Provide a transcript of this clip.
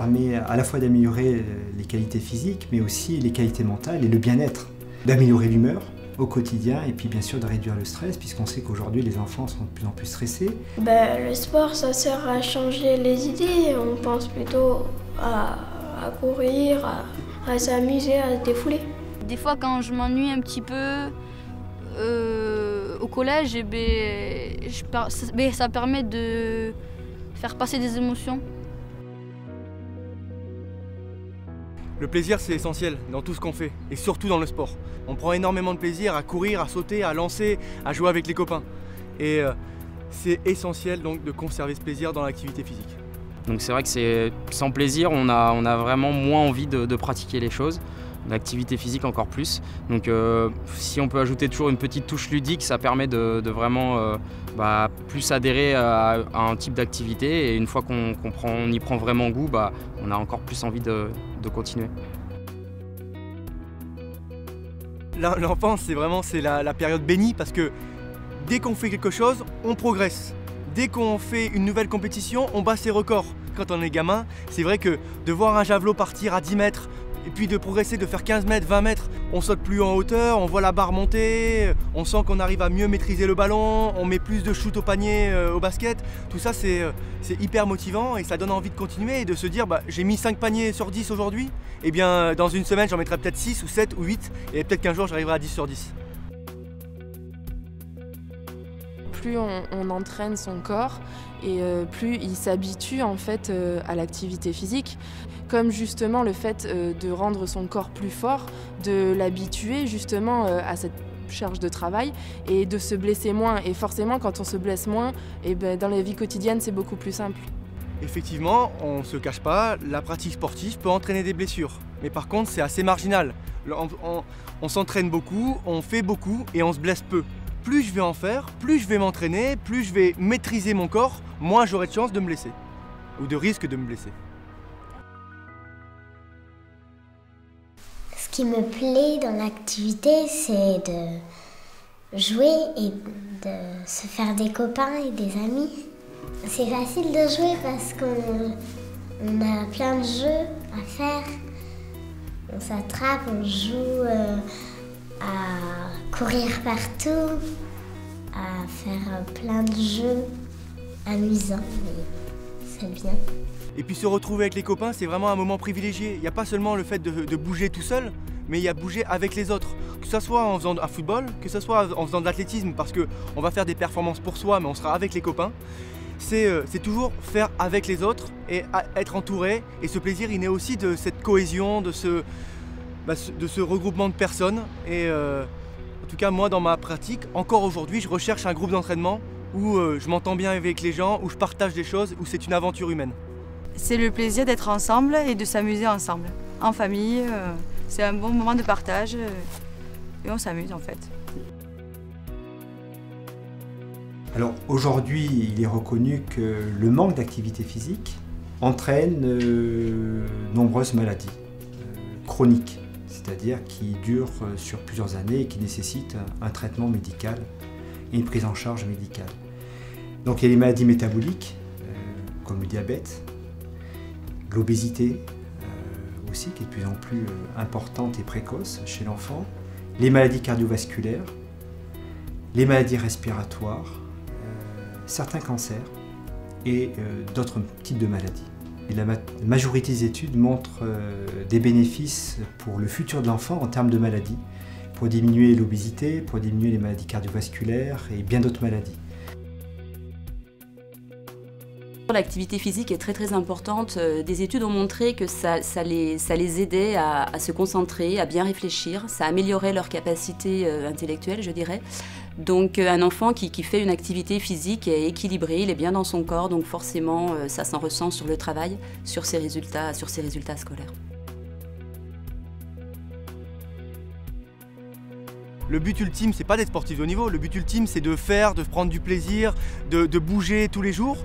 permet à la fois d'améliorer les qualités physiques, mais aussi les qualités mentales et le bien-être, d'améliorer l'humeur au quotidien et puis bien sûr de réduire le stress, puisqu'on sait qu'aujourd'hui les enfants sont de plus en plus stressés. Le sport, ça sert à changer les idées. On pense plutôt à courir, à s'amuser, à se défouler. Des fois, quand je m'ennuie un petit peu au collège, ça permet de faire passer des émotions. Le plaisir, c'est essentiel dans tout ce qu'on fait, et surtout dans le sport. On prend énormément de plaisir à courir, à sauter, à lancer, à jouer avec les copains. Et c'est essentiel donc de conserver ce plaisir dans l'activité physique. Donc c'est vrai que sans plaisir, on a vraiment moins envie de pratiquer les choses. L'activité physique encore plus. Donc si on peut ajouter toujours une petite touche ludique, ça permet de vraiment plus adhérer à un type d'activité. Et une fois qu'on y prend vraiment goût, on a encore plus envie de continuer. L'enfance, c'est la période bénie parce que dès qu'on fait quelque chose, on progresse. Dès qu'on fait une nouvelle compétition, on bat ses records. Quand on est gamin, c'est vrai que de voir un javelot partir à 10 mètres, et puis de progresser, de faire 15 mètres, 20 mètres, on saute plus en hauteur, on voit la barre monter, on sent qu'on arrive à mieux maîtriser le ballon, on met plus de shoot au panier, au basket. Tout ça, c'est hyper motivant et ça donne envie de continuer et de se dire j'ai mis 5 paniers sur 10 aujourd'hui, et bien dans une semaine, j'en mettrai peut-être 6 ou 7 ou 8 et peut-être qu'un jour, j'arriverai à 10 sur 10. Plus on entraîne son corps et plus il s'habitue en fait à l'activité physique. Comme justement le fait de rendre son corps plus fort, de l'habituer justement à cette charge de travail et de se blesser moins. Et forcément, quand on se blesse moins, dans la vie quotidienne, c'est beaucoup plus simple. Effectivement, on ne se cache pas, la pratique sportive peut entraîner des blessures. Mais par contre, c'est assez marginal. On s'entraîne beaucoup, on fait beaucoup et on se blesse peu. Plus je vais en faire, plus je vais m'entraîner, plus je vais maîtriser mon corps, moins j'aurai de chance de me blesser. Ou de risque de me blesser. Ce qui me plaît dans l'activité, c'est de jouer et de se faire des copains et des amis. C'est facile de jouer parce qu'on a plein de jeux à faire. On s'attrape, on joue à courir partout, à faire plein de jeux amusants. C'est bien. Et puis se retrouver avec les copains, c'est vraiment un moment privilégié. Il n'y a pas seulement le fait de bouger tout seul, mais il y a bouger avec les autres. Que ce soit en faisant un football, que ce soit en faisant de l'athlétisme, parce qu'on va faire des performances pour soi, mais on sera avec les copains. C'est toujours faire avec les autres et être entouré. Et ce plaisir, il naît aussi de cette cohésion, de ce regroupement de personnes. Et en tout cas, moi, dans ma pratique, encore aujourd'hui, je recherche un groupe d'entraînement où je m'entends bien avec les gens, où je partage des choses, où c'est une aventure humaine. C'est le plaisir d'être ensemble et de s'amuser ensemble. En famille, c'est un bon moment de partage et on s'amuse en fait. Alors aujourd'hui, il est reconnu que le manque d'activité physique entraîne nombreuses maladies chroniques, c'est-à-dire qui durent sur plusieurs années et qui nécessitent un traitement médical et une prise en charge médicale. Donc il y a les maladies métaboliques, comme le diabète, l'obésité aussi, qui est de plus en plus importante et précoce chez l'enfant, les maladies cardiovasculaires, les maladies respiratoires, certains cancers et d'autres types de maladies. Et la majorité des études montrent des bénéfices pour le futur de l'enfant en termes de maladies, pour diminuer l'obésité, pour diminuer les maladies cardiovasculaires et bien d'autres maladies. L'activité physique est très importante. Des études ont montré que ça les aidait à se concentrer, à bien réfléchir, ça améliorait leur capacité intellectuelle, je dirais. Donc un enfant qui fait une activité physique est équilibré, il est bien dans son corps, donc forcément ça s'en ressent sur le travail, sur ses résultats scolaires. Le but ultime, c'est pas d'être sportif de haut niveau, le but ultime, c'est de faire, de prendre du plaisir, de bouger tous les jours.